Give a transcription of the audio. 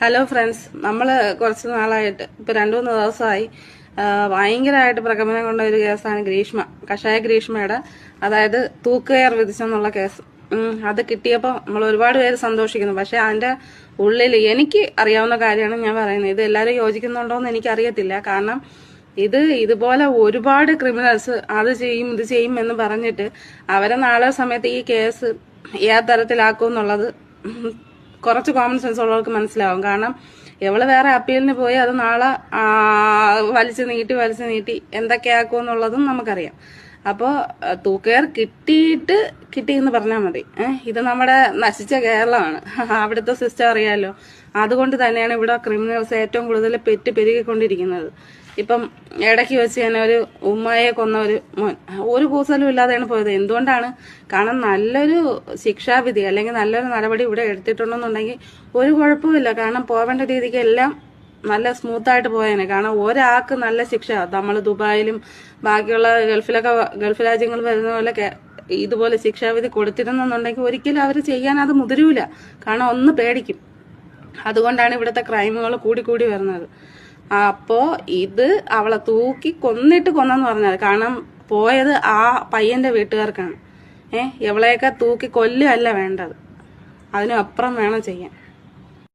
Hello friends, നമ്മൾ കുറച്ച് നാളായിട്ട് ഇപ്പൊ 2-3 ദിവസമായി ഭയങ്കരമായിട്ട് പ്രകമ്പനം കൊണ്ട ഒരു കേസാണ് കഷായ ഗ്രീഷ്മയുടെ, അതായത് തൂക്കുകയർ വിധിച്ചെന്നുള്ള കേസ്. അത് കിട്ടിയപ്പോൾ നമ്മൾ ഒരുപാട് പേര് സന്തോഷിക്കുന്നു. പക്ഷെ അതിന്റെ ഉള്ളിൽ എനിക്ക് അറിയാവുന്ന കാര്യമാണ് ഞാൻ പറയുന്നത്. ഇത് എല്ലാവരും യോജിക്കുന്നുണ്ടോന്ന് എനിക്കറിയത്തില്ല. കാരണം ഇതുപോലെ ഒരുപാട് ക്രിമിനൽസ് അത് ചെയ്യും ഇത് ചെയ്യും എന്ന് പറഞ്ഞിട്ട് അവരെ നാളെ സമയത്ത് ഈ കേസ് ഏത് തരത്തിലാക്കും എന്നുള്ളത് കുറച്ച് കോമൺ സെൻസ് ഉള്ളവർക്ക് മനസ്സിലാവും. കാരണം എവള് വേറെ അപ്പീലിന് പോയി അത് നാളെ വലിച്ചു നീട്ടി എന്തൊക്കെയാക്കും എന്നുള്ളതും നമുക്കറിയാം. അപ്പോൾ തൂക്കുകയർ കിട്ടിയെന്ന് പറഞ്ഞാൽ മതി. ഇത് നമ്മുടെ നശിച്ച കേരളമാണ്. അവിടുത്തെ സിസ്റ്റം അറിയാലോ. അതുകൊണ്ട് തന്നെയാണ് ഇവിടെ ക്രിമിനൽസ് ഏറ്റവും കൂടുതൽ പെരുകിക്കൊണ്ടിരിക്കുന്നത്. ഇപ്പം ഇടയ്ക്ക് വെച്ച് തന്നെ ഒരു ഉമ്മയെ കൊന്ന ഒരു മോൻ ഒരു കൂസലും ഇല്ലാതെയാണ് പോയത്. എന്തുകൊണ്ടാണ്? കാരണം നല്ലൊരു ശിക്ഷാവിധി അല്ലെങ്കിൽ നല്ലൊരു നടപടി ഇവിടെ എടുത്തിട്ടുണ്ടെന്നുണ്ടെങ്കിൽ ഒരു കുഴപ്പമില്ല. കാരണം പോവേണ്ട രീതിക്ക് എല്ലാം നല്ല സ്മൂത്തായിട്ട് പോയേനെ. കാരണം ഒരാൾക്ക് നല്ല ശിക്ഷ, നമ്മൾ ദുബായിലും ബാക്കിയുള്ള ഗൾഫ് രാജ്യങ്ങൾ വരുന്ന പോലെ ഇതുപോലെ ശിക്ഷാവിധി കൊടുത്തിരുന്നെന്നുണ്ടെങ്കിൽ ഒരിക്കലും അവർ ചെയ്യാൻ അത് മുതിരൂല. കാരണം ഒന്ന് പേടിക്കും. അതുകൊണ്ടാണ് ഇവിടുത്തെ ക്രൈമുകൾ കൂടി വരുന്നത്. അപ്പോ ഇത് അവളെ തൂക്കി കൊന്നെന്ന് പറഞ്ഞത്. കാരണം പോയത് ആ പയ്യന്റെ വീട്ടുകാർക്കാണ്. എവളെയൊക്കെ തൂക്കി കൊല്ലുകയല്ല വേണ്ടത്, അതിനപ്പുറം വേണം ചെയ്യാൻ.